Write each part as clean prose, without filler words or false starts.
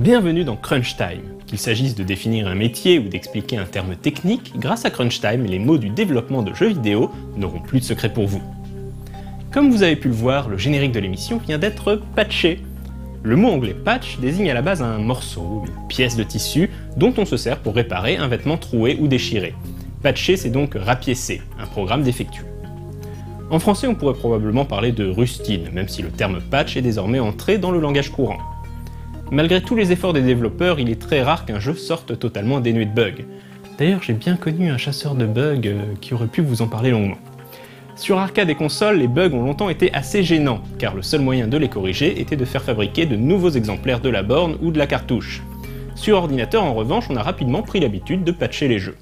Bienvenue dans Crunch Time. Qu'il s'agisse de définir un métier ou d'expliquer un terme technique, grâce à Crunch Time, les mots du développement de jeux vidéo n'auront plus de secret pour vous. Comme vous avez pu le voir, le générique de l'émission vient d'être patché. Le mot anglais patch désigne à la base un morceau, une pièce de tissu dont on se sert pour réparer un vêtement troué ou déchiré. Patcher, c'est donc rapiécer, un programme défectueux. En français, on pourrait probablement parler de rustine, même si le terme patch est désormais entré dans le langage courant. Malgré tous les efforts des développeurs, il est très rare qu'un jeu sorte totalement dénué de bugs. D'ailleurs, j'ai bien connu un chasseur de bugs qui aurait pu vous en parler longuement. Sur arcade et console, les bugs ont longtemps été assez gênants, car le seul moyen de les corriger était de faire fabriquer de nouveaux exemplaires de la borne ou de la cartouche. Sur ordinateur, en revanche, on a rapidement pris l'habitude de patcher les jeux.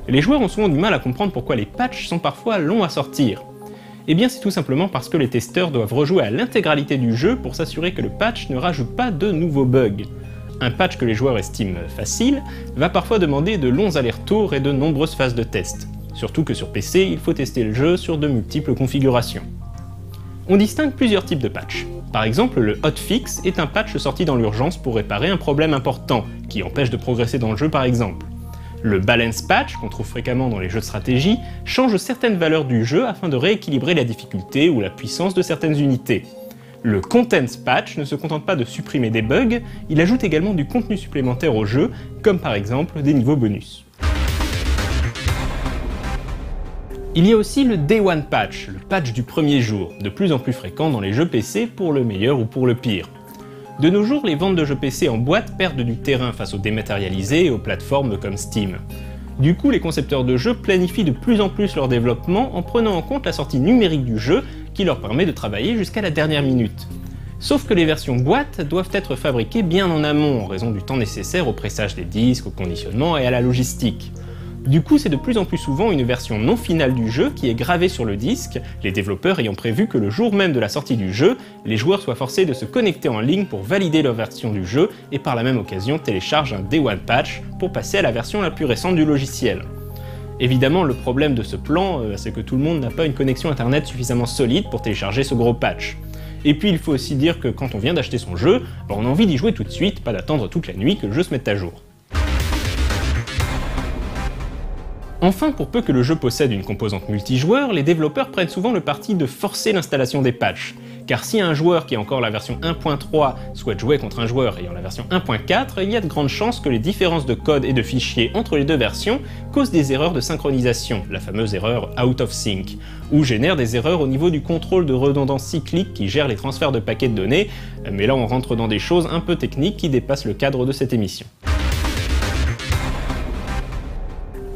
Les joueurs ont souvent du mal à comprendre pourquoi les patchs sont parfois longs à sortir. Eh bien c'est tout simplement parce que les testeurs doivent rejouer à l'intégralité du jeu pour s'assurer que le patch ne rajoute pas de nouveaux bugs. Un patch que les joueurs estiment facile va parfois demander de longs allers-retours et de nombreuses phases de test. Surtout que sur PC, il faut tester le jeu sur de multiples configurations. On distingue plusieurs types de patchs. Par exemple, le hotfix est un patch sorti dans l'urgence pour réparer un problème important, qui empêche de progresser dans le jeu par exemple. Le balance patch, qu'on trouve fréquemment dans les jeux de stratégie, change certaines valeurs du jeu afin de rééquilibrer la difficulté ou la puissance de certaines unités. Le contents patch ne se contente pas de supprimer des bugs, il ajoute également du contenu supplémentaire au jeu, comme par exemple des niveaux bonus. Il y a aussi le Day One patch, le patch du premier jour, de plus en plus fréquent dans les jeux PC pour le meilleur ou pour le pire. De nos jours, les ventes de jeux PC en boîte perdent du terrain face aux dématérialisés et aux plateformes comme Steam. Du coup, les concepteurs de jeux planifient de plus en plus leur développement en prenant en compte la sortie numérique du jeu qui leur permet de travailler jusqu'à la dernière minute. Sauf que les versions boîte doivent être fabriquées bien en amont en raison du temps nécessaire au pressage des disques, au conditionnement et à la logistique. Du coup, c'est de plus en plus souvent une version non finale du jeu qui est gravée sur le disque, les développeurs ayant prévu que le jour même de la sortie du jeu, les joueurs soient forcés de se connecter en ligne pour valider leur version du jeu et par la même occasion téléchargent un Day One patch pour passer à la version la plus récente du logiciel. Évidemment, le problème de ce plan, c'est que tout le monde n'a pas une connexion internet suffisamment solide pour télécharger ce gros patch. Et puis il faut aussi dire que quand on vient d'acheter son jeu, on a envie d'y jouer tout de suite, pas d'attendre toute la nuit que le jeu se mette à jour. Enfin, pour peu que le jeu possède une composante multijoueur, les développeurs prennent souvent le parti de forcer l'installation des patchs. Car si un joueur qui a encore la version 1.3 souhaite jouer contre un joueur ayant la version 1.4, il y a de grandes chances que les différences de code et de fichiers entre les deux versions causent des erreurs de synchronisation, la fameuse erreur out of sync, ou génèrent des erreurs au niveau du contrôle de redondance cyclique qui gère les transferts de paquets de données, mais là on rentre dans des choses un peu techniques qui dépassent le cadre de cette émission.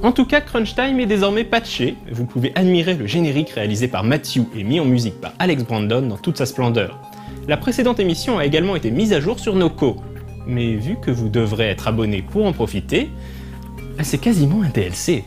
En tout cas, Crunch Time est désormais patché, vous pouvez admirer le générique réalisé par Matthew et mis en musique par Alex Brandon dans toute sa splendeur. La précédente émission a également été mise à jour sur Noco, mais vu que vous devrez être abonné pour en profiter, c'est quasiment un DLC.